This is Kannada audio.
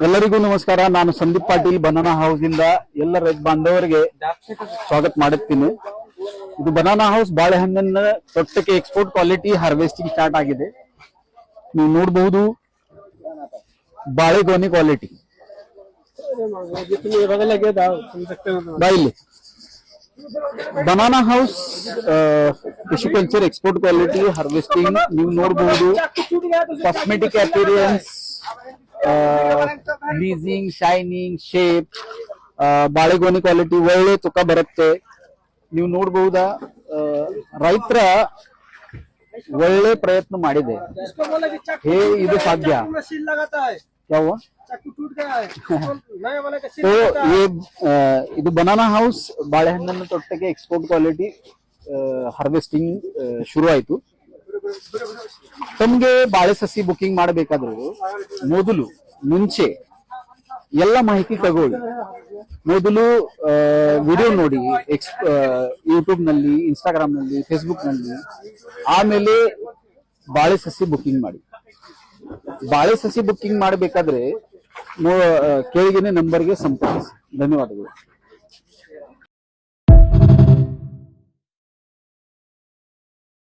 ಎಲ್ಲರಿಗೂ ನಮಸ್ಕಾರ. ನಾನು ಸಂದೀಪ್ ಪಾಟೀಲ್ ಬನಾನಾ ಹೌಸ್ ಇಂದ ಎಲ್ಲ ರೈತ ಬಾಂಧವರಿಗೆ ಸ್ವಾಗತ ಮಾಡುತ್ತೀನಿ. ಇದು ಬನಾನಾ ಹೌಸ್ ಬಾಳೆಹಣ್ಣಿನ ತೊಟ್ಟಕ್ಕೆ ಎಕ್ಸ್ಪೋರ್ಟ್ ಕ್ವಾಲಿಟಿ ಹಾರ್ವೆಸ್ಟಿಂಗ್ ಸ್ಟಾರ್ಟ್ ಆಗಿದೆ. ನೀವು ನೋಡಬಹುದು ಬಾಳೆಗೊನೆ ಕ್ವಾಲಿಟಿ ಬಾಯಿಲಿ. Banana house tissue culture export quality harvesting ನೀವು ನೋಡಬಹುದು. ಕಾಸ್ಮೆಟಿಕ್ ಅಪಿಯರೆನ್ಸ್, ಬ್ಲೀಸಿಂಗ್, ಶೈನಿಂಗ್, ಶೇಪ್, ಬಾಳೆಗೊನೆ ಕ್ವಾಲಿಟಿ ಒಳ್ಳೆ ತೂಕ ಬರುತ್ತೆ. ನೀವು ನೋಡಬಹುದಾ, ರೈತರ ಒಳ್ಳೆ ಪ್ರಯತ್ನ ಮಾಡಿದೆ. ಇದು ಸಾಧ್ಯ ಯಾವ ಇದು ಬನಾನಾ ಹೌಸ್ ಬಾಳೆಹಣ್ಣನ್ನು ತೊಟ್ಟಕ್ಕೆ ಎಕ್ಸ್ಪೋರ್ಟ್ ಕ್ವಾಲಿಟಿ ಹಾರ್ವೆಸ್ಟಿಂಗ್ ಶುರು ಆಯ್ತು. ತಮ್ಗೆ ಬಾಳೆ ಸಸಿ ಬುಕಿಂಗ್ ಮಾಡಬೇಕಾದ್ರು ಮುಂಚೆ ಎಲ್ಲ ಮಾಹಿತಿ ತಗೊಳ್ಳಿ. ಮೊದಲು ವಿಡಿಯೋ ನೋಡಿ ಯೂಟ್ಯೂಬ್ ನಲ್ಲಿ, ಇನ್ಸ್ಟಾಗ್ರಾಮ್ ನಲ್ಲಿ, ಫೇಸ್ಬುಕ್ ನಲ್ಲಿ. ಆಮೇಲೆ ಬಾಳೆ ಸಸಿ ಬುಕಿಂಗ್ ಮಾಡಿ. ಬಾಳೆ ಸಸಿ ಬುಕಿಂಗ್ ಮಾಡಬೇಕಾದ್ರೆ ಕೆಳಗಿನ ನಂಬರ್ಗೆ ಸಂಪರ್ಕಿಸಿ. ಧನ್ಯವಾದಗಳು.